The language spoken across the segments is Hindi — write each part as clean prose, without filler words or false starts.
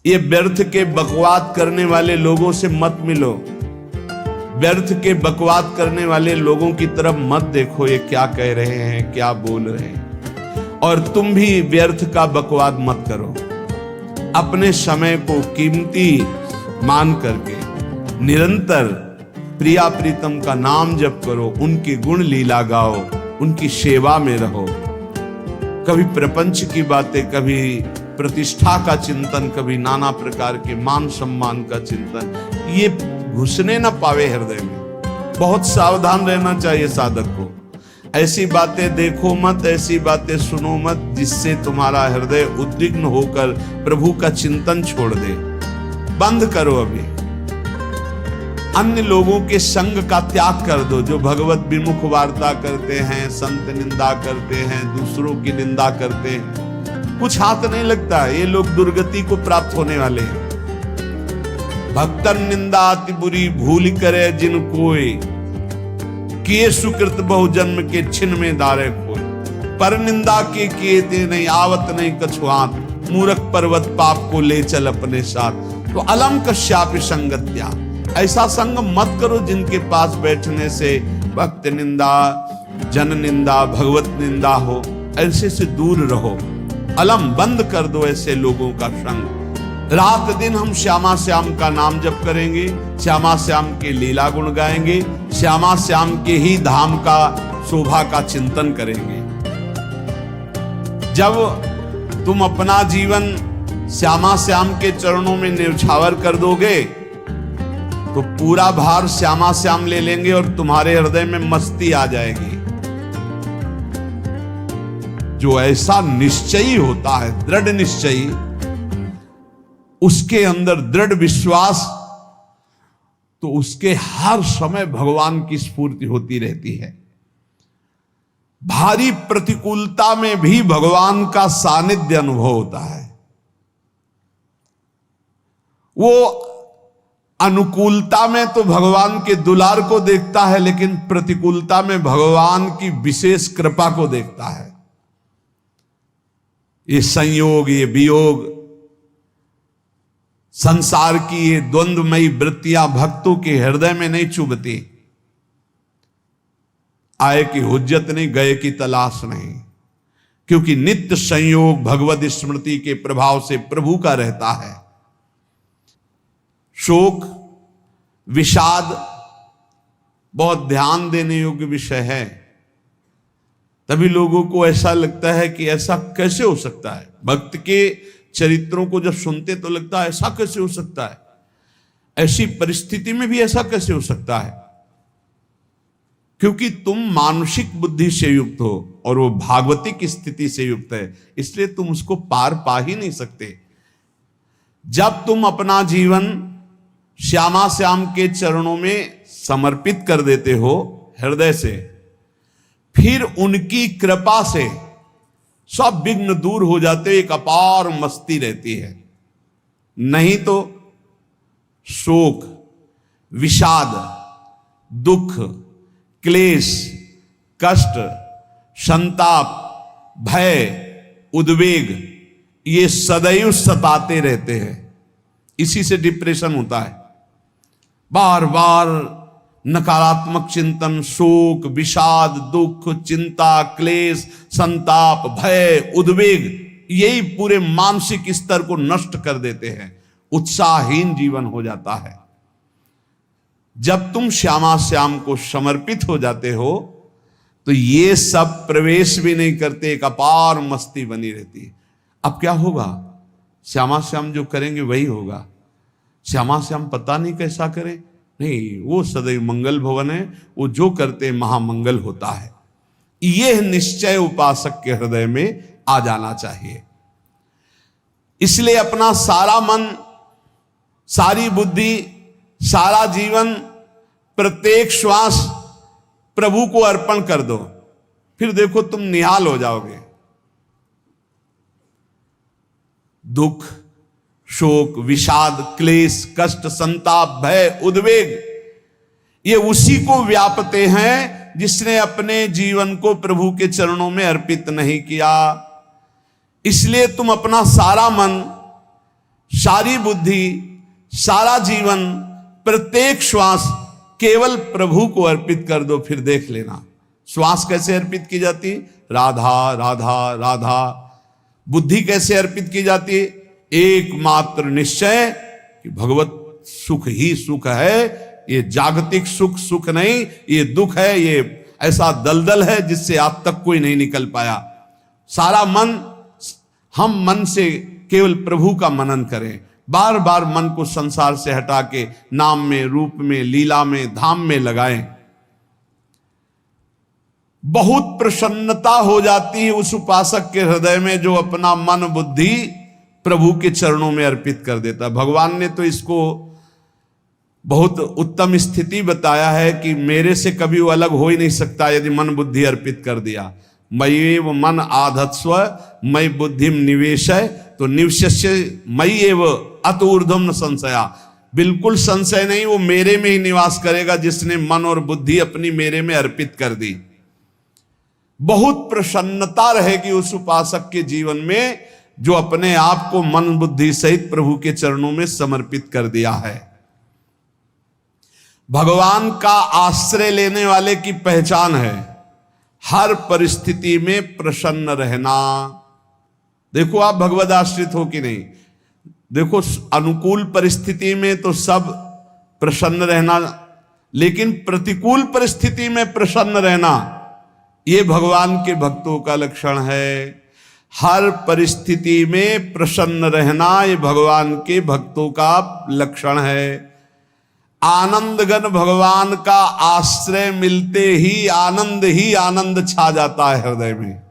ये व्यर्थ के बकवाद करने वाले लोगों से मत मिलो, व्यर्थ के बकवाद करने वाले लोगों की तरफ मत देखो, ये क्या कह रहे हैं, क्या बोल रहे हैं। और तुम भी व्यर्थ का बकवाद मत करो। अपने समय को कीमती मान करके निरंतर प्रिया प्रीतम का नाम जप करो, उनके गुण लीला गाओ, उनकी सेवा में रहो। कभी प्रपंच की बातें, कभी प्रतिष्ठा का चिंतन, कभी नाना प्रकार के मान सम्मान का चिंतन, ये घुसने ना पावे हृदय में। बहुत सावधान रहना चाहिए साधक को। ऐसी बातें देखो मत, ऐसी बातें सुनो मत जिससे तुम्हारा हृदय उद्विग्न होकर प्रभु का चिंतन छोड़ दे। बंद करो अभी। अन्य लोगों के संग का त्याग कर दो, जो भगवत विमुख वार्ता करते हैं, संत निंदा करते हैं, दूसरों की निंदा करते हैं। कुछ हाथ नहीं लगता, ये लोग दुर्गति को प्राप्त होने वाले हैं। भक्तन निंदा अति बुरी भूल करे जिन कोई, किए सुकृत बहु जन्म के छिन में दारे खोए। पर निंदा के किए ते नहीं, आवत नहीं कछु हाथ, मूर्ख पर्वत पाप को ले चल अपने साथ। तो अलम कश्यापि संगत्या, ऐसा संग मत करो जिनके पास बैठने से भक्त निंदा, जन निंदा, भगवत निंदा हो। ऐसे से दूर रहो। अलम बंद कर दो ऐसे लोगों का संग। रात दिन हम श्यामा श्याम का नाम जप करेंगे, श्यामा श्याम के लीला गुण गाएंगे, श्यामा श्याम के ही धाम का शोभा का चिंतन करेंगे। जब तुम अपना जीवन श्यामा श्याम के चरणों में न्यौछावर कर दोगे तो पूरा भार श्यामा श्याम ले लेंगे और तुम्हारे हृदय में मस्ती आ जाएगी। जो ऐसा निश्चयी होता है, दृढ़ निश्चयी, उसके अंदर दृढ़ विश्वास, तो उसके हर समय भगवान की स्फूर्ति होती रहती है। भारी प्रतिकूलता में भी भगवान का सानिध्य अनुभव होता है। वो अनुकूलता में तो भगवान के दुलार को देखता है, लेकिन प्रतिकूलता में भगवान की विशेष कृपा को देखता है। ये संयोग, ये वियोग, संसार की ये द्वंद्वमयी वृत्तियां भक्तों के हृदय में नहीं चुभती। आए की हुज्जत नहीं, गए की तलाश नहीं, क्योंकि नित्य संयोग भगवत स्मृति के प्रभाव से प्रभु का रहता है। शोक, विषाद बहुत ध्यान देने योग्य विषय है। तभी लोगों को ऐसा लगता है कि ऐसा कैसे हो सकता है। भक्त के चरित्रों को जब सुनते तो लगता है ऐसा कैसे हो सकता है, ऐसी परिस्थिति में भी ऐसा कैसे हो सकता है। क्योंकि तुम मानसिक बुद्धि से युक्त हो और वो भागवतिक स्थिति से युक्त है, इसलिए तुम उसको पार पा ही नहीं सकते। जब तुम अपना जीवन श्यामा श्याम के चरणों में समर्पित कर देते हो हृदय से, फिर उनकी कृपा से सब विघ्न दूर हो जाते, एक अपार मस्ती रहती है। नहीं तो शोक, विषाद, दुख, क्लेश, कष्ट, संताप, भय, उद्वेग, ये सदैव सताते रहते हैं। इसी से डिप्रेशन होता है। बार बार नकारात्मक चिंतन, शोक, विषाद, दुख, चिंता, क्लेश, संताप, भय, उद्वेग, यही पूरे मानसिक स्तर को नष्ट कर देते हैं। उत्साहहीन जीवन हो जाता है। जब तुम श्यामा श्याम को समर्पित हो जाते हो तो ये सब प्रवेश भी नहीं करते, एक अपार मस्ती बनी रहती है। अब क्या होगा? श्यामा श्याम जो करेंगे वही होगा। श्यामा श्याम पता नहीं कैसा करें, नहीं, वो सदैव मंगल भवन है, वो जो करते महामंगल होता है। यह निश्चय उपासक के हृदय में आ जाना चाहिए। इसलिए अपना सारा मन, सारी बुद्धि, सारा जीवन, प्रत्येक श्वास प्रभु को अर्पण कर दो। फिर देखो तुम निहाल हो जाओगे। दुख, शोक, विषाद, क्लेश, कष्ट, संताप, भय, उद्वेग, ये उसी को व्यापते हैं जिसने अपने जीवन को प्रभु के चरणों में अर्पित नहीं किया। इसलिए तुम अपना सारा मन, सारी बुद्धि, सारा जीवन, प्रत्येक श्वास केवल प्रभु को अर्पित कर दो, फिर देख लेना श्वास कैसे अर्पित की जाती, राधा राधा राधा। बुद्धि कैसे अर्पित की जाती, एकमात्र निश्चय कि भगवत सुख ही सुख है, ये जागतिक सुख सुख नहीं, ये दुख है, ये ऐसा दलदल है जिससे आज तक कोई नहीं निकल पाया। सारा मन, हम मन से केवल प्रभु का मनन करें, बार बार मन को संसार से हटा के नाम में, रूप में, लीला में, धाम में लगाएं। बहुत प्रसन्नता हो जाती है उस उपासक के हृदय में जो अपना मन बुद्धि प्रभु के चरणों में अर्पित कर देता। भगवान ने तो इसको बहुत उत्तम स्थिति बताया है कि मेरे से कभी वो अलग हो ही नहीं सकता यदि मन बुद्धि अर्पित कर दिया। मय्येव मन आधत्स्व मयि बुद्धिम निवेशय, तो निवश्य मय्येव अत ऊर्ध्वं न संशया, बिल्कुल संशय नहीं, वो मेरे में ही निवास करेगा जिसने मन और बुद्धि अपनी मेरे में अर्पित कर दी। बहुत प्रसन्नता रहेगी उस उपासक के जीवन में जो अपने आप को मन बुद्धि सहित प्रभु के चरणों में समर्पित कर दिया है। भगवान का आश्रय लेने वाले की पहचान है हर परिस्थिति में प्रसन्न रहना। देखो आप भगवद आश्रित हो कि नहीं, देखो अनुकूल परिस्थिति में तो सब प्रसन्न रहना, लेकिन प्रतिकूल परिस्थिति में प्रसन्न रहना ये भगवान के भक्तों का लक्षण है। हर परिस्थिति में प्रसन्न रहना ये भगवान के भक्तों का लक्षण है। आनंदगन भगवान का आश्रय मिलते ही आनंद छा जाता है हृदय में।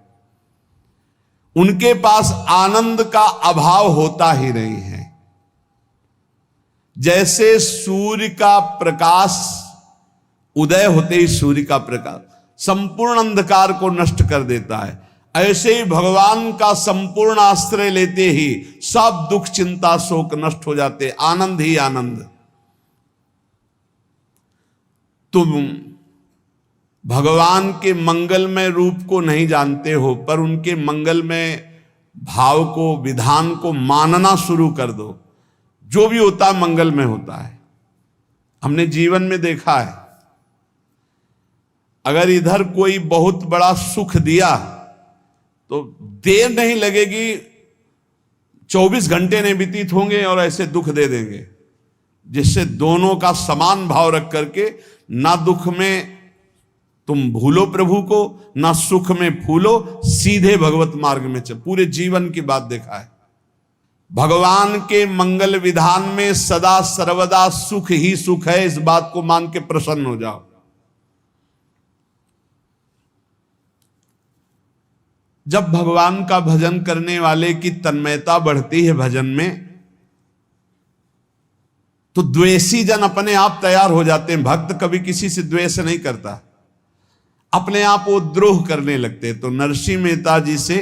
उनके पास आनंद का अभाव होता ही नहीं है। जैसे सूर्य का प्रकाश उदय होते ही सूर्य का प्रकाश संपूर्ण अंधकार को नष्ट कर देता है, ऐसे ही भगवान का संपूर्ण आश्रय लेते ही सब दुख चिंता शोक नष्ट हो जाते, आनंद ही आनंद। तुम भगवान के मंगलमय रूप को नहीं जानते हो, पर उनके मंगलमय भाव को, विधान को मानना शुरू कर दो। जो भी होता है मंगलमय होता है। हमने जीवन में देखा है, अगर इधर कोई बहुत बड़ा सुख दिया तो देर नहीं लगेगी, 24 घंटे नहीं व्यतीत होंगे और ऐसे दुख दे देंगे, जिससे दोनों का समान भाव रख करके ना दुख में तुम भूलो प्रभु को, ना सुख में फूलो, सीधे भगवत मार्ग में चल। पूरे जीवन की बात देखा है, भगवान के मंगल विधान में सदा सर्वदा सुख ही सुख है, इस बात को मान के प्रसन्न हो जाओ। जब भगवान का भजन करने वाले की तन्मयता बढ़ती है भजन में, तो द्वेषी जन अपने आप तैयार हो जाते हैं। भक्त कभी किसी से द्वेष नहीं करता, अपने आप वो द्रोह करने लगते। तो नरसिंह मेहता जी से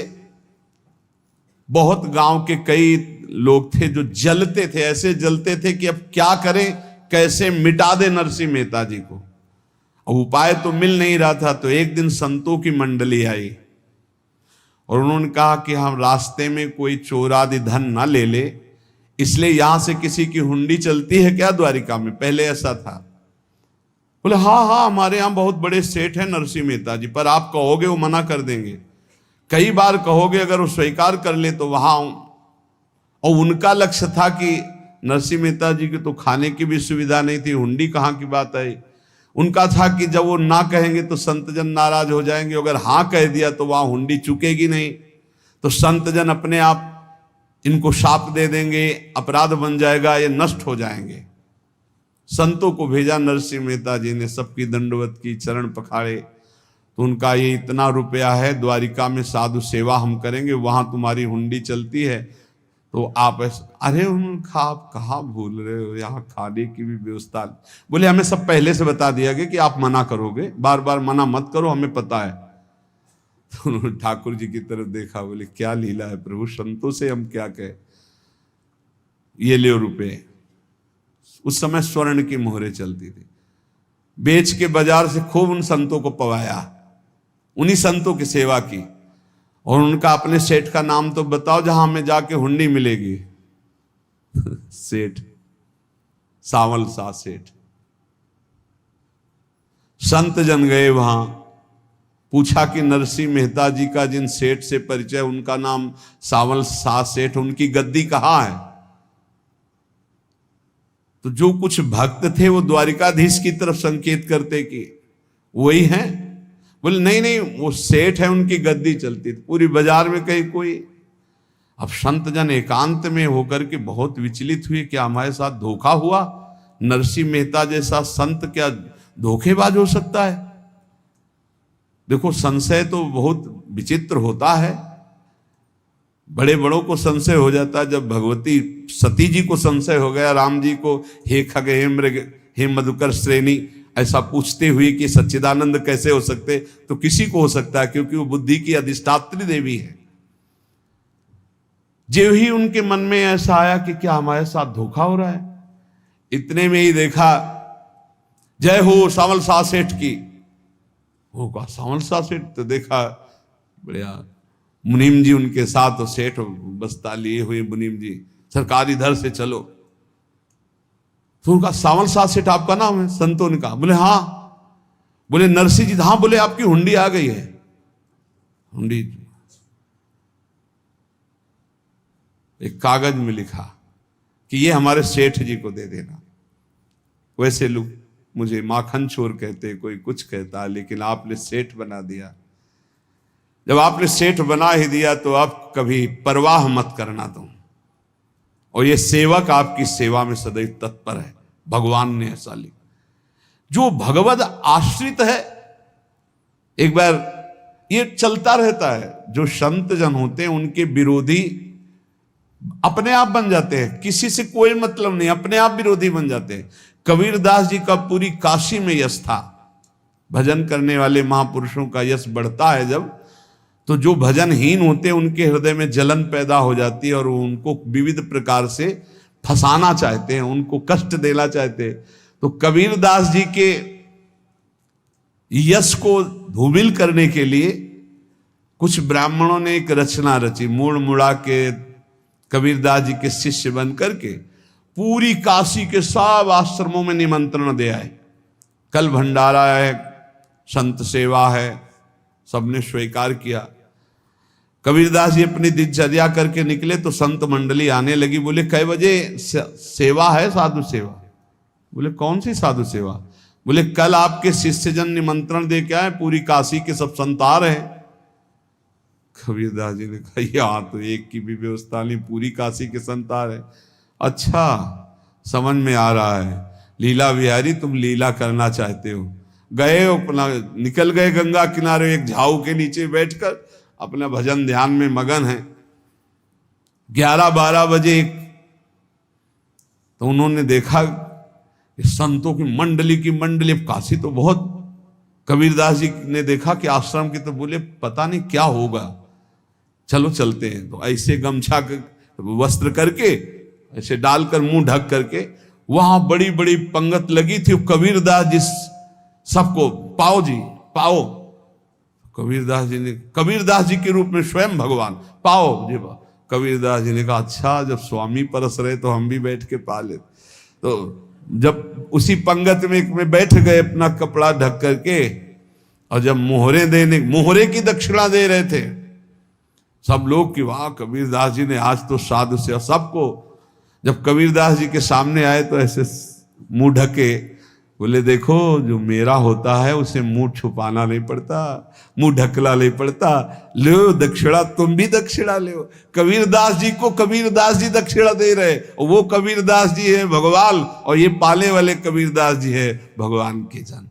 बहुत गांव के कई लोग थे जो जलते थे, ऐसे जलते थे कि अब क्या करें, कैसे मिटा दे नरसिंह मेहता जी को। अब उपाय तो मिल नहीं रहा था। तो एक दिन संतों की मंडली आई और उन्होंने कहा कि हम रास्ते में कोई चोर आदि धन ना ले ले, इसलिए यहां से किसी की हुंडी चलती है क्या द्वारिका में? पहले ऐसा था। बोले हाँ हमारे यहां बहुत बड़े सेठ हैं नरसिंह मेहता जी, पर आप कहोगे वो मना कर देंगे। कई बार कहोगे, अगर वो स्वीकार कर ले तो वहां। और उनका लक्ष्य था कि नरसिंह मेहता जी की तो खाने की भी सुविधा नहीं थी, हुंडी कहाँ की बात आई। उनका था कि जब वो ना कहेंगे तो संतजन नाराज हो जाएंगे, अगर हाँ कह दिया तो वहां हुंडी चुकेगी नहीं, तो संतजन अपने आप इनको शाप दे देंगे, अपराध बन जाएगा, ये नष्ट हो जाएंगे। संतों को भेजा नरसिंह मेहता जी ने, सबकी दंडवत की, चरण पखाड़े। तो उनका ये इतना रुपया है, द्वारिका में साधु सेवा हम करेंगे, वहां तुम्हारी हुंडी चलती है, तो आप अरे उनका आप कहाँ भूल रहे हो, यहाँ खाने की भी व्यवस्था। बोले हमें सब पहले से बता दिया गया कि आप मना करोगे, बार बार मना मत करो, हमें पता है। तो उन्होंने ठाकुर जी की तरफ देखा, बोले क्या लीला है प्रभु, संतों से हम क्या कहें, ये ले रुपए। उस समय स्वर्ण की मोहरें चलती थी, बेच के बाजार से खूब उन संतों को पवाया, उन्हीं संतों की सेवा की। और उनका अपने सेठ का नाम तो बताओ जहां हमें जाके हुंडी मिलेगी। सेठ, सावल शाह सेठ। संत जन गए वहां, पूछा कि नरसिंह मेहता जी का जिन सेठ से परिचय, उनका नाम सावल शाह सेठ, उनकी गद्दी कहाँ है? तो जो कुछ भक्त थे वो द्वारिकाधीश की तरफ संकेत करते कि वही हैं। बोले नहीं नहीं, वो सेठ है, उनकी गद्दी चलती थी। पूरी बाजार में कहीं कोई। अब संत जन एकांत में होकर के बहुत विचलित हुए, क्या हमारे साथ धोखा हुआ? नरसिंह मेहता जैसा संत क्या धोखेबाज हो सकता है? देखो, संशय तो बहुत विचित्र होता है। बड़े बड़ों को संशय हो जाता है। जब भगवती सती जी को संशय हो गया, राम जी को, हे खग हे मृग हे मधुकर श्रेणी, ऐसा पूछते हुए कि सच्चिदानंद कैसे हो सकते, तो किसी को हो सकता है, क्योंकि वो बुद्धि की अधिष्ठात्री देवी है। जो ही उनके मन में ऐसा आया कि क्या हमारे साथ धोखा हो रहा है, इतने में ही देखा, जय हो सावल शाह सेठ की। वो कहा सावल शाह सेठ? तो देखा बढ़िया मुनीम जी उनके साथ, और सेठ बस्ता लिए हुए मुनीम जी, सरकार इधर से चलो। तो उनका सावल शाह सेठ आपका नाम है? संतों ने कहा। बोले हाँ। बोले नरसिंह जी? हाँ। बोले आपकी हुंडी आ गई है। हुंडी एक कागज में लिखा कि ये हमारे सेठ जी को दे देना। वैसे लोग मुझे माखन चोर कहते, कोई कुछ कहता, लेकिन आपने सेठ बना दिया। जब आपने सेठ बना ही दिया तो आप कभी परवाह मत करना तुम। और ये सेवक आपकी सेवा में सदैव तत्पर है। भगवान ने ऐसा लिखा। जो भगवद आश्रित है, एक बार ये चलता रहता है, जो संत जन होते हैं उनके विरोधी अपने आप बन जाते हैं, किसी से कोई मतलब नहीं, अपने आप विरोधी बन जाते हैं। कबीरदास जी का पूरी काशी में यश था। भजन करने वाले महापुरुषों का यश बढ़ता है जब, तो जो भजनहीन होते हैं उनके हृदय में जलन पैदा हो जाती है, और वो उनको विविध प्रकार से फंसाना चाहते हैं, उनको कष्ट देना चाहते हैं। तो कबीरदास जी के यश को धूमिल करने के लिए कुछ ब्राह्मणों ने एक रचना रची। मुड़ मुड़ा के कबीरदास जी के शिष्य बन करके पूरी काशी के सब आश्रमों में निमंत्रण दे आए। कल भंडारा है, संत सेवा है, सबने स्वीकार किया। कबीरदास जी अपनी दिनचर्या करके निकले तो संत मंडली आने लगी। बोले कै बजे सेवा है? साधु सेवा। बोले कौन सी साधु सेवा? बोले कल आपके शिष्यजन निमंत्रण दे के आए, पूरी काशी के सब संत आ रहे हैं। कबीरदास जी ने कहा यहाँ तो एक की भी व्यवस्था नहीं, पूरी काशी के संत आ रहे। अच्छा, समझ में आ रहा है, लीला बिहारी तुम लीला करना चाहते हो। गए अपना निकल गए गंगा किनारे, एक झाऊ के नीचे बैठकर अपना भजन ध्यान में मगन है। 11-12 बजे तो उन्होंने देखा संतों की मंडली, काशी तो बहुत। कबीरदास जी ने देखा कि आश्रम की, तो बोले पता नहीं क्या होगा, चलो चलते हैं। तो ऐसे गमछा वस्त्र करके ऐसे डालकर मुंह ढक करके, वहां बड़ी बड़ी पंगत लगी थी। कबीरदास जी सबको पाओ जी पाओ। कबीरदास जी के रूप में स्वयं भगवान पाओ जी। कबीरदास जी ने कहा अच्छा, जब स्वामी परस रहे तो हम भी बैठ के पा ले। तो जब उसी पंगत में बैठ गए अपना कपड़ा ढक करके, और जब मोहरे की दक्षिणा दे रहे थे सब लोग कि वाह कबीरदास जी ने आज तो साधु से। सबको जब कबीरदास जी के सामने आए तो ऐसे मुंह ढके, बोले देखो जो मेरा होता है उसे मुंह छुपाना नहीं पड़ता, मुंह ढकला नहीं पड़ता। लो दक्षिणा, तुम भी दक्षिणा ले। कबीरदास जी को कबीरदास जी दक्षिणा दे रहे, और वो कबीरदास जी है भगवान, और ये पाले वाले कबीरदास जी है भगवान के जन।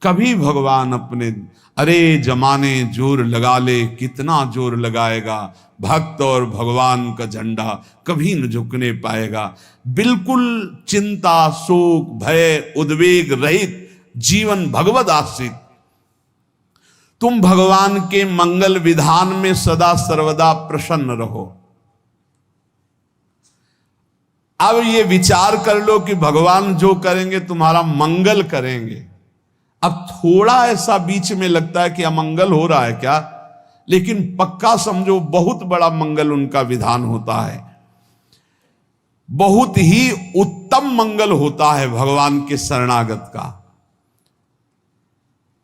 कभी भगवान अपने, अरे जमाने जोर लगा ले, कितना जोर लगाएगा, भक्त और भगवान का झंडा कभी न झुकने पाएगा। बिल्कुल चिंता, शोक, भय, उद्वेग रहित जीवन भगवत आश्रित। तुम भगवान के मंगल विधान में सदा सर्वदा प्रसन्न रहो। अब ये विचार कर लो कि भगवान जो करेंगे तुम्हारा मंगल करेंगे। अब थोड़ा ऐसा बीच में लगता है कि अमंगल हो रहा है क्या, लेकिन पक्का समझो बहुत बड़ा मंगल उनका विधान होता है। बहुत ही उत्तम मंगल होता है भगवान के शरणागत का।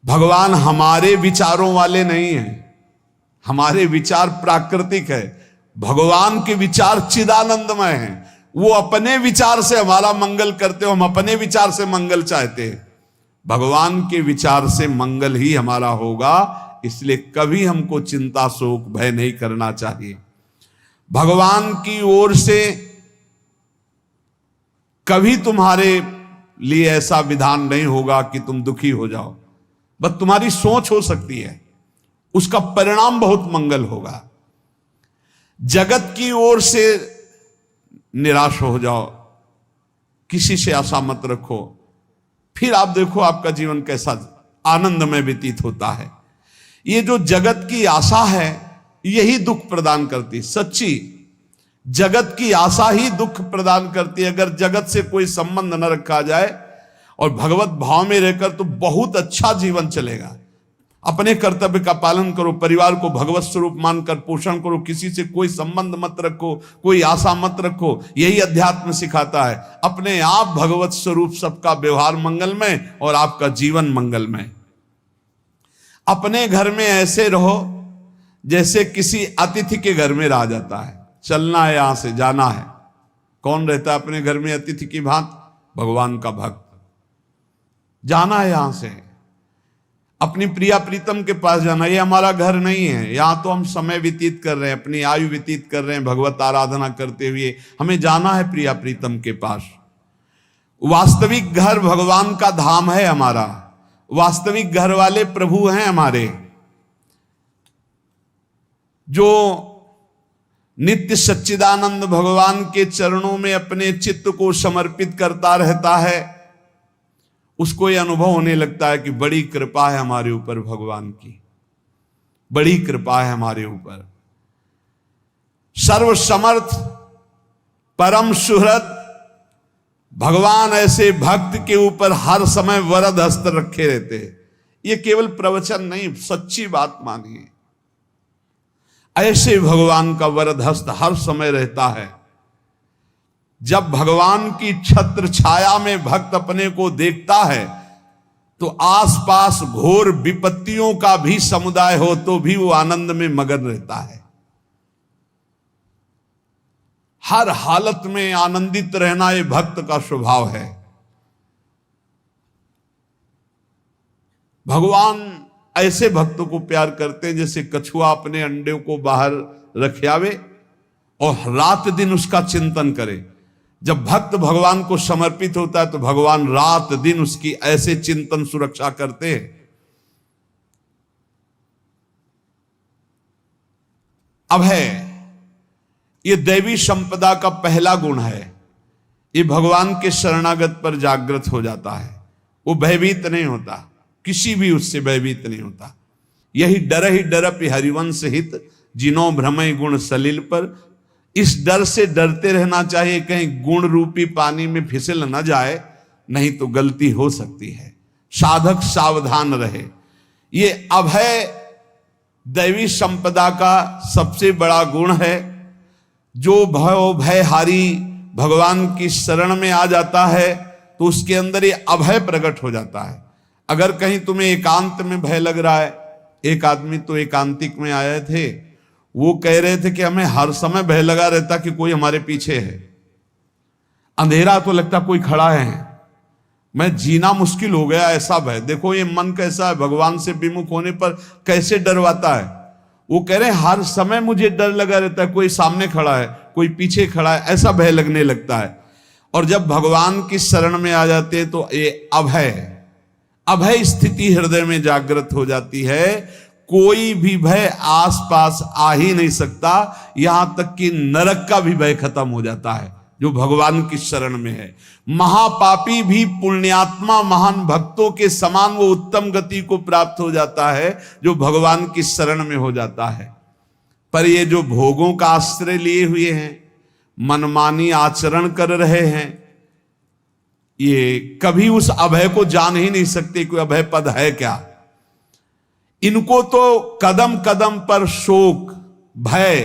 भगवान हमारे विचारों वाले नहीं हैं, हमारे विचार प्राकृतिक है, भगवान के विचार चिदानंदमय हैं। वो अपने विचार से हमारा मंगल करते हो, हम अपने विचार से मंगल चाहते हैं। भगवान के विचार से मंगल ही हमारा होगा, इसलिए कभी हमको चिंता शोक भय नहीं करना चाहिए। भगवान की ओर से कभी तुम्हारे लिए ऐसा विधान नहीं होगा कि तुम दुखी हो जाओ, बस तुम्हारी सोच हो सकती है, उसका परिणाम बहुत मंगल होगा। जगत की ओर से निराश हो जाओ, किसी से आशा मत रखो, फिर आप देखो आपका जीवन कैसा आनंदमय व्यतीत होता है। ये जो जगत की आशा है यही दुख प्रदान करती, सच्ची जगत की आशा ही दुख प्रदान करती है। अगर जगत से कोई संबंध न रखा जाए और भगवत भाव में रहकर तो बहुत अच्छा जीवन चलेगा। अपने कर्तव्य का पालन करो, परिवार को भगवत स्वरूप मानकर पोषण करो, किसी से कोई संबंध मत रखो, कोई आशा मत रखो, यही अध्यात्म सिखाता है। अपने आप भगवत स्वरूप, सबका व्यवहार मंगलमय और आपका जीवन मंगलमय। अपने घर में ऐसे रहो जैसे किसी अतिथि के घर में रह जाता है, चलना है यहां से जाना है। कौन रहता है अपने घर में अतिथि की भांति? भगवान का भक्त। जाना है यहां से, अपनी प्रिया प्रीतम के पास जाना। ये हमारा घर नहीं है, यहां तो हम समय व्यतीत कर रहे हैं, अपनी आयु व्यतीत कर रहे हैं भगवत आराधना करते हुए। हमें जाना है प्रिया प्रीतम के पास। वास्तविक घर भगवान का धाम है हमारा, वास्तविक घर वाले प्रभु हैं हमारे। जो नित्य सच्चिदानंद भगवान के चरणों में अपने चित्त को समर्पित करता रहता है, उसको यह अनुभव होने लगता है कि बड़ी कृपा है हमारे ऊपर, भगवान की बड़ी कृपा है हमारे ऊपर। सर्वसमर्थ परम सुहृद भगवान ऐसे भक्त के ऊपर हर समय वरद हस्त रखे रहते हैं। ये केवल प्रवचन नहीं, सच्ची बात मानिए। ऐसे भगवान का वरद हस्त हर समय रहता है। जब भगवान की छत्र छाया में भक्त अपने को देखता है तो आसपास घोर विपत्तियों का भी समुदाय हो तो भी वो आनंद में मगन रहता है। हर हालत में आनंदित रहना ये भक्त का स्वभाव है। भगवान ऐसे भक्तों को प्यार करते हैं जैसे कछुआ अपने अंडे को बाहर रख आवे और रात दिन उसका चिंतन करे। जब भक्त भगवान को समर्पित होता है तो भगवान रात दिन उसकी ऐसे चिंतन सुरक्षा करते हैं। अभय, ये दैवी संपदा का पहला गुण है। ये भगवान के शरणागत पर जागृत हो जाता है, वो भयभीत नहीं होता, किसी भी उससे भयभीत नहीं होता। यही डरप हरिवंश हित, जिनो भ्रमय गुण सलिल पर। इस डर से डरते रहना चाहिए कहीं गुण रूपी पानी में फिसल न जाए, नहीं तो गलती हो सकती है। साधक सावधान रहे। ये अभय दैवी संपदा का सबसे बड़ा गुण है। जो भयहारी भगवान की शरण में आ जाता है तो उसके अंदर ये अभय प्रकट हो जाता है। अगर कहीं तुम्हें एकांत में भय लग रहा है, एक आदमी तो एकांतिक में आए थे, वो कह रहे थे कि हमें हर समय भय लगा रहता कि कोई हमारे पीछे है, अंधेरा तो लगता कोई खड़ा है, मैं जीना मुश्किल हो गया, ऐसा भय। देखो ये मन कैसा है, भगवान से विमुख होने पर कैसे डरवाता है। वो कह रहे हैं हर समय मुझे डर लगा रहता है, कोई सामने खड़ा है, कोई पीछे खड़ा है, ऐसा भय लगने लगता है। और जब भगवान की शरण में आ जाते हैं तो ये अभय स्थिति हृदय में जागृत हो जाती है। कोई भी भय आसपास आ ही नहीं सकता, यहां तक कि नरक का भी भय खत्म हो जाता है जो भगवान की शरण में है। महापापी भी पुण्यात्मा महान भक्तों के समान वो उत्तम गति को प्राप्त हो जाता है जो भगवान की शरण में हो जाता है। पर ये जो भोगों का आश्रय लिए हुए हैं, मनमानी आचरण कर रहे हैं, ये कभी उस अभय को जान ही नहीं सकते कोई अभय पद है क्या। इनको तो कदम कदम पर शोक, भय,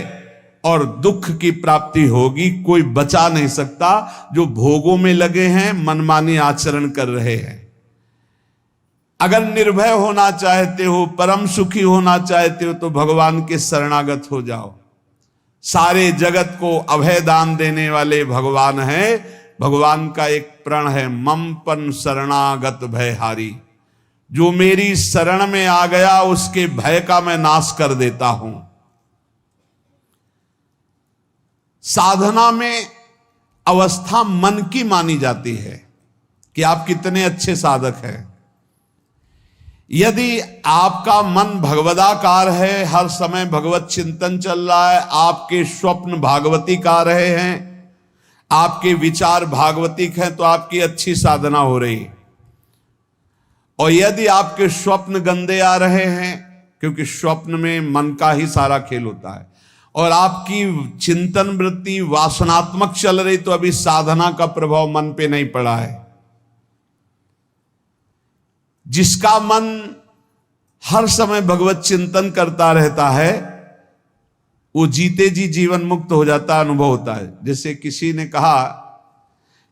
और दुख की प्राप्ति होगी। कोई बचा नहीं सकता जो भोगों में लगे हैं, मनमानी आचरण कर रहे हैं। अगर निर्भय होना चाहते हो, परम सुखी होना चाहते हो, तो भगवान के शरणागत हो जाओ। सारे जगत को अभय दान देने वाले भगवान हैं। भगवान का एक प्रण है, ममपन शरणागत भयहारी। जो मेरी शरण में आ गया उसके भय का मैं नाश कर देता हूं। साधना में अवस्था मन की मानी जाती है कि आप कितने अच्छे साधक हैं। यदि आपका मन भगवदाकार है, हर समय भगवत चिंतन चल रहा है, आपके स्वप्न भागवतिक आ रहे हैं, आपके विचार भागवतिक हैं, तो आपकी अच्छी साधना हो रही। और यदि आपके स्वप्न गंदे आ रहे हैं, क्योंकि स्वप्न में मन का ही सारा खेल होता है, और आपकी चिंतन वृत्ति वासनात्मक चल रही, तो अभी साधना का प्रभाव मन पे नहीं पड़ा है। जिसका मन हर समय भगवत चिंतन करता रहता है, वो जीते जी जीवन मुक्त हो जाता, अनुभव होता है। जैसे किसी ने कहा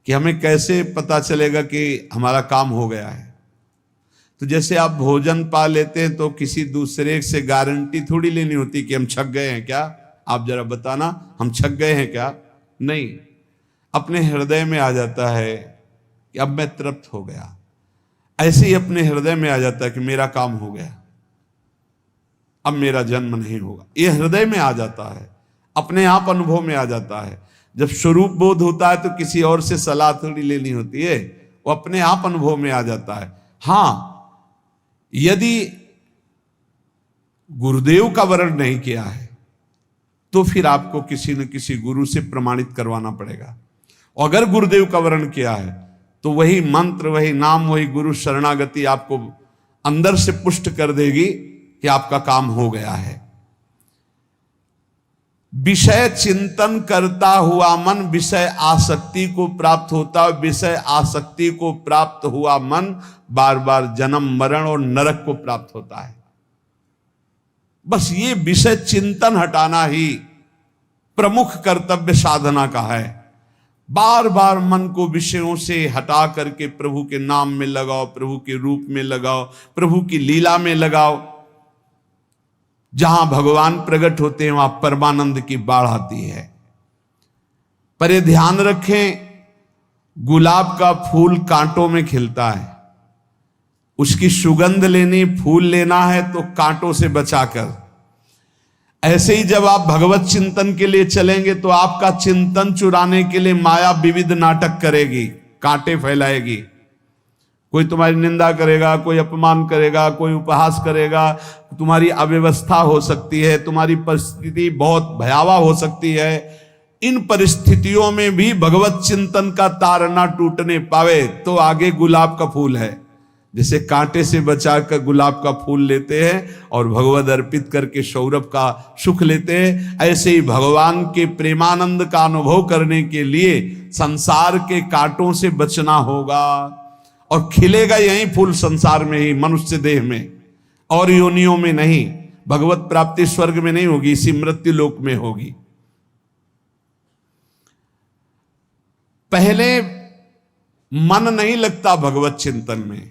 कि हमें कैसे पता चलेगा कि हमारा काम हो गया है, तो जैसे आप भोजन पा लेते हैं तो किसी दूसरे से गारंटी थोड़ी लेनी होती कि हम छक गए हैं क्या, आप जरा बताना हम छक गए हैं क्या। नहीं, अपने हृदय में आ जाता है कि अब मैं तृप्त हो गया। ऐसे ही अपने हृदय में आ जाता है कि मेरा काम हो गया, अब मेरा जन्म नहीं होगा। ये हृदय में आ जाता है, अपने आप अनुभव में आ जाता है। जब स्वरूप बोध होता है तो किसी और से सलाह थोड़ी लेनी होती है, वो अपने आप अनुभव में आ जाता है। हाँ, यदि गुरुदेव का वर्ण नहीं किया है तो फिर आपको किसी न किसी गुरु से प्रमाणित करवाना पड़ेगा। और अगर गुरुदेव का वर्ण किया है तो वही मंत्र, वही नाम, वही गुरु शरणागति आपको अंदर से पुष्ट कर देगी कि आपका काम हो गया है। विषय चिंतन करता हुआ मन विषय आसक्ति को प्राप्त होता है। विषय आसक्ति को प्राप्त हुआ मन बार बार जन्म मरण और नरक को प्राप्त होता है। बस ये विषय चिंतन हटाना ही प्रमुख कर्तव्य साधना का है। बार बार मन को विषयों से हटा करके प्रभु के नाम में लगाओ, प्रभु के रूप में लगाओ, प्रभु की लीला में लगाओ। जहां भगवान प्रकट होते हैं वहां परमानंद की बाढ़ आती है। पर ये ध्यान रखें, गुलाब का फूल कांटों में खिलता है, उसकी सुगंध लेनी, फूल लेना है तो कांटों से बचाकर। ऐसे ही जब आप भगवत चिंतन के लिए चलेंगे तो आपका चिंतन चुराने के लिए माया विविध नाटक करेगी, कांटे फैलाएगी। कोई तुम्हारी निंदा करेगा, कोई अपमान करेगा, कोई उपहास करेगा, तुम्हारी अव्यवस्था हो सकती है, तुम्हारी परिस्थिति बहुत भयावह हो सकती है। इन परिस्थितियों में भी भगवत चिंतन का तार ना टूटने पावे तो आगे गुलाब का फूल है। जैसे कांटे से बचाकर गुलाब का फूल लेते हैं और भगवद अर्पित करके सौरभ का सुख लेते हैं, ऐसे ही भगवान के प्रेमानंद का अनुभव करने के लिए संसार के कांटों से बचना होगा। और खिलेगा यही फूल संसार में ही, मनुष्य देह में, और योनियों में नहीं। भगवत प्राप्ति स्वर्ग में नहीं होगी, इसी मृत्यु लोक में होगी। पहले मन नहीं लगता भगवत चिंतन में,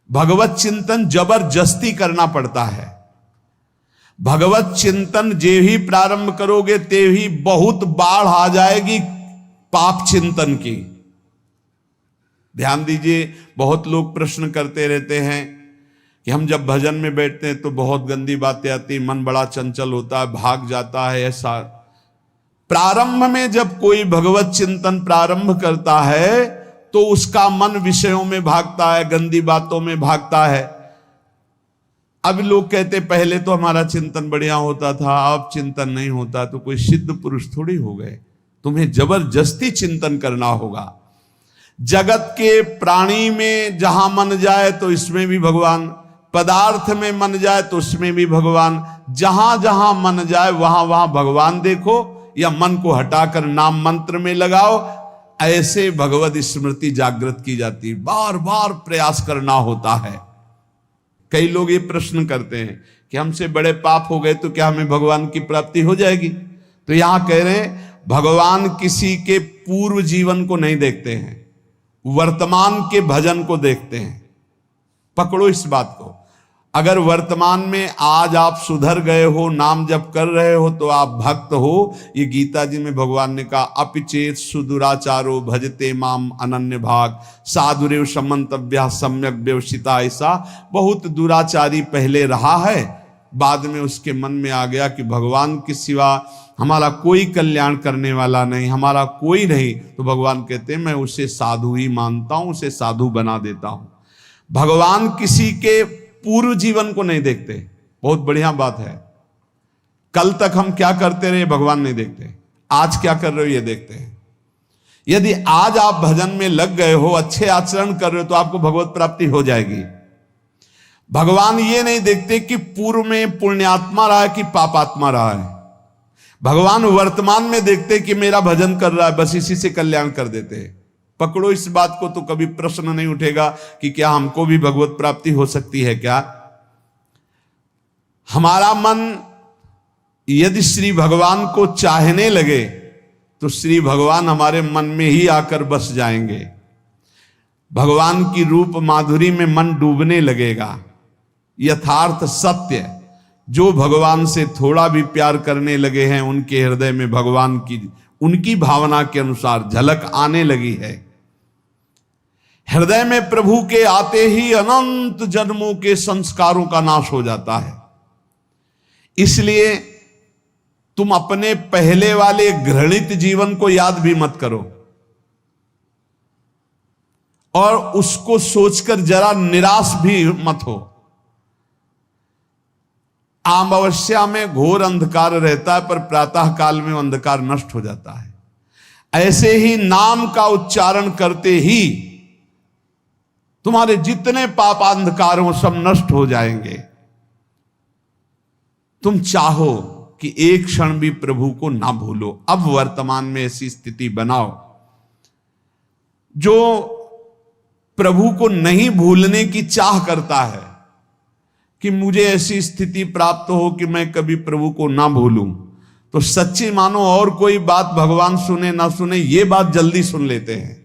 भगवत चिंतन जबरदस्ती करना पड़ता है। भगवत चिंतन जे ही प्रारंभ करोगे ते ही बहुत बाढ़ आ जाएगी पाप चिंतन की। ध्यान दीजिए, बहुत लोग प्रश्न करते रहते हैं कि हम जब भजन में बैठते हैं तो बहुत गंदी बातें आती, मन बड़ा चंचल होता है, भाग जाता है। ऐसा प्रारंभ में जब कोई भगवत चिंतन प्रारंभ करता है तो उसका मन विषयों में भागता है, गंदी बातों में भागता है। अब लोग कहते पहले तो हमारा चिंतन बढ़िया होता था, अब चिंतन नहीं होता। तो कोई सिद्ध पुरुष थोड़ी हो गए, तुम्हें जबरदस्ती चिंतन करना होगा। जगत के प्राणी में जहां मन जाए तो इसमें भी भगवान, पदार्थ में मन जाए तो उसमें भी भगवान, जहां जहां मन जाए वहां वहां भगवान देखो, या मन को हटाकर नाम मंत्र में लगाओ। ऐसे भगवत स्मृति जागृत की जाती है, बार बार प्रयास करना होता है। कई लोग ये प्रश्न करते हैं कि हमसे बड़े पाप हो गए तो क्या हमें भगवान की प्राप्ति हो जाएगी? तो यहां कह रहे हैं भगवान किसी के पूर्व जीवन को नहीं देखते हैं, वर्तमान के भजन को देखते हैं। पकड़ो इस बात को। अगर वर्तमान में आज आप सुधर गए हो, नाम जप कर रहे हो, तो आप भक्त हो। ये गीता जी में भगवान ने कहा, अपिचेत सुदुराचारो भजते माम अनन्य भाग साधुरेव समन्तव्या सम्यक व्यवसिता। ऐसा बहुत दुराचारी पहले रहा है, बाद में उसके मन में आ गया कि भगवान के सिवा हमारा कोई कल्याण करने वाला नहीं, हमारा कोई नहीं। तो भगवान कहते हैं मैं उसे साधु ही मानता हूं, उसे साधु बना देता हूं। भगवान किसी के पूर्व जीवन को नहीं देखते। बहुत बढ़िया बात है। कल तक हम क्या करते रहे भगवान नहीं देखते, आज क्या कर रहे हो ये देखते हैं। यदि आज आप भजन में लग गए हो, अच्छे आचरण कर रहे हो, तो आपको भगवत प्राप्ति हो जाएगी। भगवान ये नहीं देखते कि पूर्व में पुण्यात्मा रहा है कि पापात्मा रहा है। भगवान वर्तमान में देखते कि मेरा भजन कर रहा है, बस इसी से कल्याण कर देते हैं। पकड़ो इस बात को, तो कभी प्रश्न नहीं उठेगा कि क्या हमको भी भगवत प्राप्ति हो सकती है क्या। हमारा मन यदि श्री भगवान को चाहने लगे तो श्री भगवान हमारे मन में ही आकर बस जाएंगे। भगवान की रूप माधुरी में मन डूबने लगेगा। यथार्थ सत्य, जो भगवान से थोड़ा भी प्यार करने लगे हैं, उनके हृदय में भगवान की उनकी भावना के अनुसार झलक आने लगी है। हृदय में प्रभु के आते ही अनंत जन्मों के संस्कारों का नाश हो जाता है। इसलिए तुम अपने पहले वाले घृणित जीवन को याद भी मत करो और उसको सोचकर जरा निराश भी मत हो। अमावस्या में घोर अंधकार रहता है, पर प्रातः काल में अंधकार नष्ट हो जाता है। ऐसे ही नाम का उच्चारण करते ही तुम्हारे जितने पाप अंधकार हो सब नष्ट हो जाएंगे। तुम चाहो कि एक क्षण भी प्रभु को ना भूलो। अब वर्तमान में ऐसी स्थिति बनाओ। जो प्रभु को नहीं भूलने की चाह करता है कि मुझे ऐसी स्थिति प्राप्त हो कि मैं कभी प्रभु को ना भूलूं, तो सच्ची मानो और कोई बात भगवान सुने ना सुने, ये बात जल्दी सुन लेते हैं।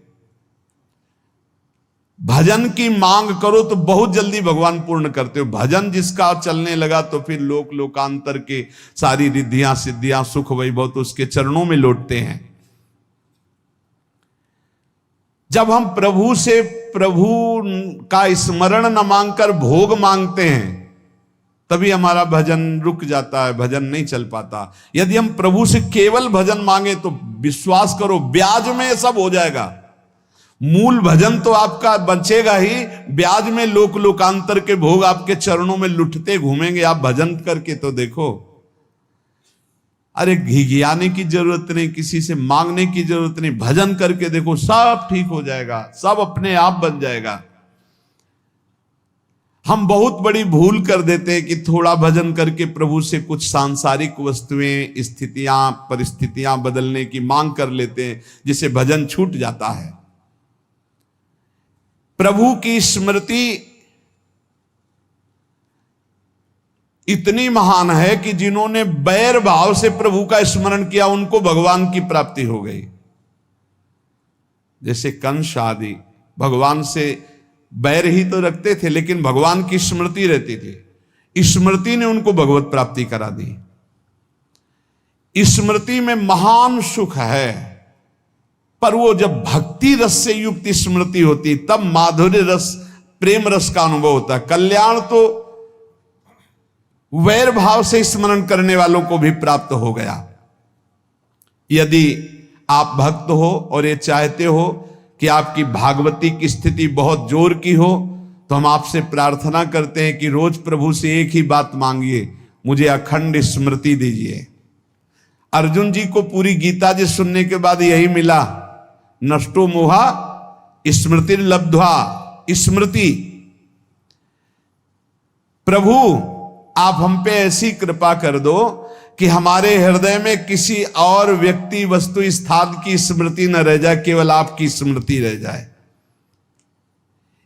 भजन की मांग करो तो बहुत जल्दी भगवान पूर्ण करते हो। भजन जिसका चलने लगा तो फिर लोक लोकांतर के सारी रिद्धियां सिद्धियां सुख वैभव तो उसके चरणों में लौटते हैं। जब हम प्रभु से प्रभु का स्मरण न मांगकर भोग मांगते हैं, तभी हमारा भजन रुक जाता है, भजन नहीं चल पाता। यदि हम प्रभु से केवल भजन मांगे तो विश्वास करो ब्याज में सब हो जाएगा। मूल भजन तो आपका बचेगा ही, ब्याज में लोक लोकांतर के भोग आपके चरणों में लुटते घूमेंगे। आप भजन करके तो देखो। अरे घिघियाने की जरूरत नहीं, किसी से मांगने की जरूरत नहीं, भजन करके देखो, सब ठीक हो जाएगा, सब अपने आप बन जाएगा। हम बहुत बड़ी भूल कर देते हैं कि थोड़ा भजन करके प्रभु से कुछ सांसारिक वस्तुएं, स्थितियां, परिस्थितियां बदलने की मांग कर लेते हैं, जिससे भजन छूट जाता है। प्रभु की स्मृति इतनी महान है कि जिन्होंने बैर भाव से प्रभु का स्मरण किया उनको भगवान की प्राप्ति हो गई। जैसे कंस आदि भगवान से बैर ही तो रखते थे, लेकिन भगवान की स्मृति रहती थी। स्मृति ने उनको भगवत प्राप्ति करा दी। स्मृति में महान सुख है, पर वो जब भक्ति रस से युक्त स्मृति होती तब माधुर्य रस, प्रेम रस का अनुभव होता है। कल्याण तो वैर भाव से स्मरण करने वालों को भी प्राप्त हो गया। यदि आप भक्त हो और ये चाहते हो कि आपकी भागवती की स्थिति बहुत जोर की हो, तो हम आपसे प्रार्थना करते हैं कि रोज प्रभु से एक ही बात मांगिए, मुझे अखंड स्मृति दीजिए। अर्जुन जी को पूरी गीता जी सुनने के बाद यही मिला, नष्टो मोहा स्मृति लब्ध्वा। स्मृति, प्रभु आप हम पे ऐसी कृपा कर दो कि हमारे हृदय में किसी और व्यक्ति, वस्तु, स्थान की स्मृति न रह जाए, केवल आपकी स्मृति रह जाए।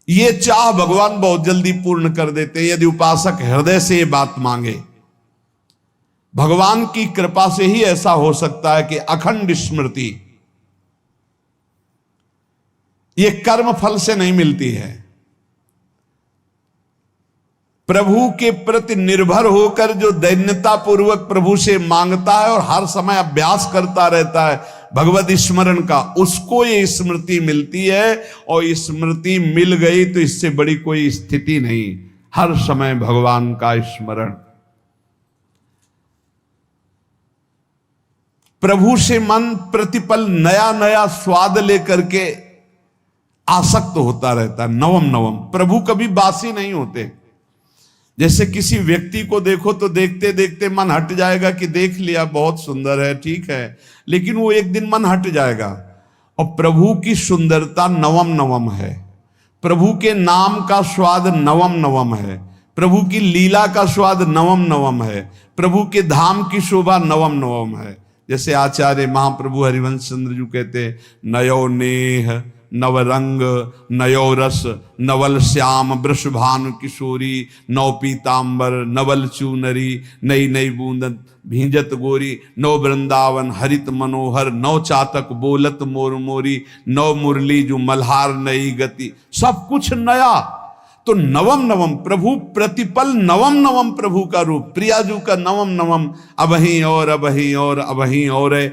ये चाह भगवान बहुत जल्दी पूर्ण कर देते हैं यदि उपासक हृदय से ये बात मांगे। भगवान की कृपा से ही ऐसा हो सकता है कि अखंड स्मृति ये कर्म फल से नहीं मिलती है। प्रभु के प्रति निर्भर होकर जो दैन्यता पूर्वक प्रभु से मांगता है और हर समय अभ्यास करता रहता है भगवत स्मरण का, उसको ये स्मृति मिलती है। और स्मृति मिल गई तो इससे बड़ी कोई स्थिति नहीं, हर समय भगवान का स्मरण। प्रभु से मन प्रतिपल नया नया स्वाद लेकर के आसक्त होता रहता है, नवम नवम। प्रभु कभी बासी नहीं होते। जैसे किसी व्यक्ति को देखो तो देखते देखते मन हट जाएगा कि देख लिया, बहुत सुंदर है, ठीक है, लेकिन वो एक दिन मन हट जाएगा। और प्रभु की सुंदरता नवम नवम है, प्रभु के नाम का स्वाद नवम नवम है, प्रभु की लीला का स्वाद नवम नवम है, प्रभु के धाम की शोभा नवम नवम है। जैसे आचार्य महाप्रभु हरिवंश चंद्र जी कहते, नयो नेह नवरंग नयो रस नवल श्याम वृषभानु किशोरी, नव पीतांबर नवल चूनरी, नई नई बूंदन भींजत गोरी, नव वृंदावन हरित मनोहर, नव चातक बोलत मोर मोरी, नव मुरली जो मल्हार नई गति, सब कुछ नया। तो नवम नवम प्रभु प्रतिपल नवम नवम प्रभु का रूप, प्रियाजू का नवम नवम, अबहीं और अबहीं और अबहीं और है।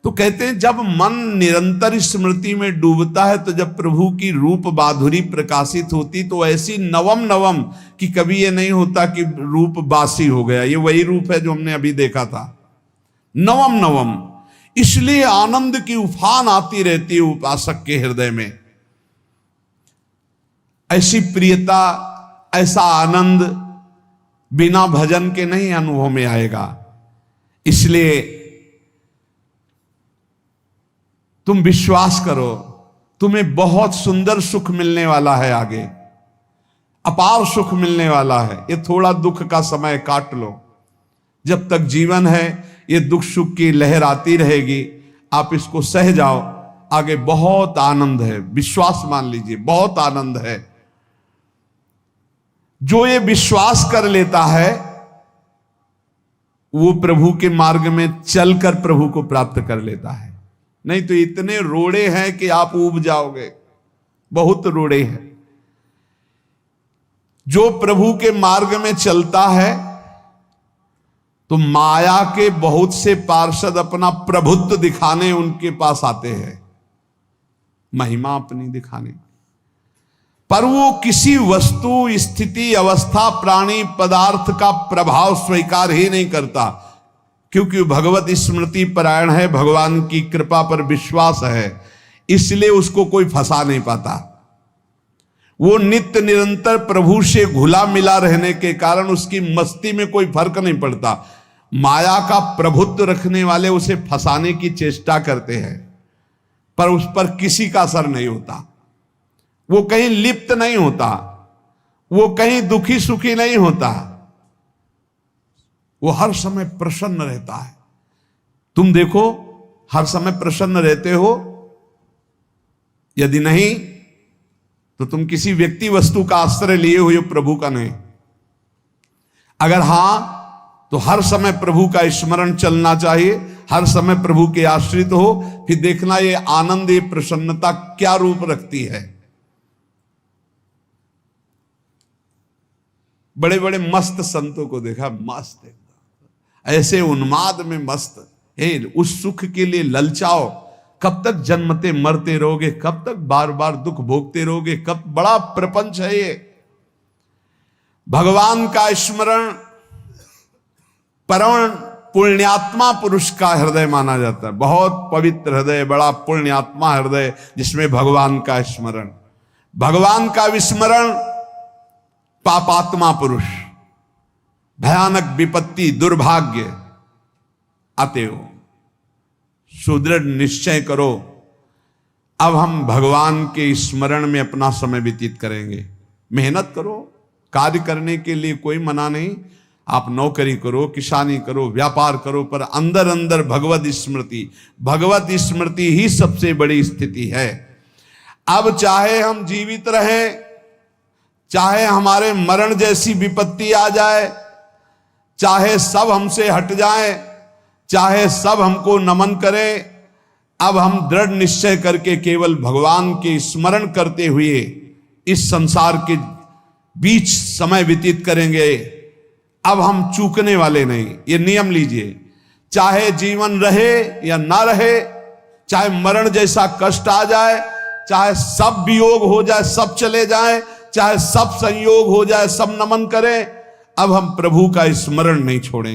तो कहते हैं जब मन निरंतर स्मृति में डूबता है तो जब प्रभु की रूप माधुरी प्रकाशित होती तो ऐसी नवम नवम कि कभी ये नहीं होता कि रूप बासी हो गया। ये वही रूप है जो हमने अभी देखा था, नवम नवम। इसलिए आनंद की उफान आती रहती है उपासक के हृदय में। ऐसी प्रियता, ऐसा आनंद बिना भजन के नहीं अनुभव में आएगा। इसलिए तुम विश्वास करो, तुम्हें बहुत सुंदर सुख मिलने वाला है, आगे अपार सुख मिलने वाला है। ये थोड़ा दुख का समय काट लो, जब तक जीवन है ये दुख सुख की लहर आती रहेगी, आप इसको सह जाओ, आगे बहुत आनंद है, विश्वास मान लीजिए, बहुत आनंद है। जो ये विश्वास कर लेता है वो प्रभु के मार्ग में चलकर प्रभु को प्राप्त कर लेता है। नहीं तो इतने रोड़े हैं कि आप ऊब जाओगे, बहुत रोड़े हैं। जो प्रभु के मार्ग में चलता है तो माया के बहुत से पार्षद अपना प्रभुत्व दिखाने उनके पास आते हैं, महिमा अपनी दिखाने, पर वो किसी वस्तु स्थिति अवस्था प्राणी पदार्थ का प्रभाव स्वीकार ही नहीं करता, क्योंकि भगवत स्मृति परायण है, भगवान की कृपा पर विश्वास है, इसलिए उसको कोई फंसा नहीं पाता। वो नित्य निरंतर प्रभु से घुला मिला रहने के कारण उसकी मस्ती में कोई फर्क नहीं पड़ता। माया का प्रभुत्व रखने वाले उसे फंसाने की चेष्टा करते हैं, पर उस पर किसी का असर नहीं होता। वो कहीं लिप्त नहीं होता, वो कहीं दुखी सुखी नहीं होता, वो हर समय प्रसन्न रहता है। तुम देखो, हर समय प्रसन्न रहते हो? यदि नहीं तो तुम किसी व्यक्ति वस्तु का आश्रय लिए हुए, प्रभु का नहीं। अगर हां तो हर समय प्रभु का स्मरण चलना चाहिए, हर समय प्रभु के आश्रित हो, फिर देखना ये आनंद, ये प्रसन्नता क्या रूप रखती है। बड़े बड़े मस्त संतों को देखा, मस्त ऐसे उन्माद में मस्त है, उस सुख के लिए ललचाओ। कब तक जन्मते मरते रहोगे, कब तक बार बार दुख भोगते रहोगे, कब बड़ा प्रपंच है ये। भगवान का स्मरण परम पुण्यात्मा पुरुष का हृदय माना जाता है, बहुत पवित्र हृदय, बड़ा पुण्यात्मा हृदय जिसमें भगवान का स्मरण। भगवान का विस्मरण पापात्मा पुरुष, भयानक विपत्ति दुर्भाग्य आते हो। सुदृढ़ निश्चय करो, अब हम भगवान के स्मरण में अपना समय व्यतीत करेंगे। मेहनत करो, कार्य करने के लिए कोई मना नहीं, आप नौकरी करो, किसानी करो, व्यापार करो, पर अंदर अंदर भगवत स्मृति, भगवत स्मृति ही सबसे बड़ी स्थिति है। अब चाहे हम जीवित रहें, चाहे हमारे मरण जैसी विपत्ति आ जाए, चाहे सब हमसे हट जाए, चाहे सब हमको नमन करें, अब हम दृढ़ निश्चय करके केवल भगवान के स्मरण करते हुए इस संसार के बीच समय व्यतीत करेंगे। अब हम चूकने वाले नहीं। ये नियम लीजिए, चाहे जीवन रहे या ना रहे, चाहे मरण जैसा कष्ट आ जाए, चाहे सब वियोग हो जाए, सब चले जाए, चाहे सब संयोग हो जाए, सब नमन करें, अब हम प्रभु का स्मरण नहीं छोड़ेंगे।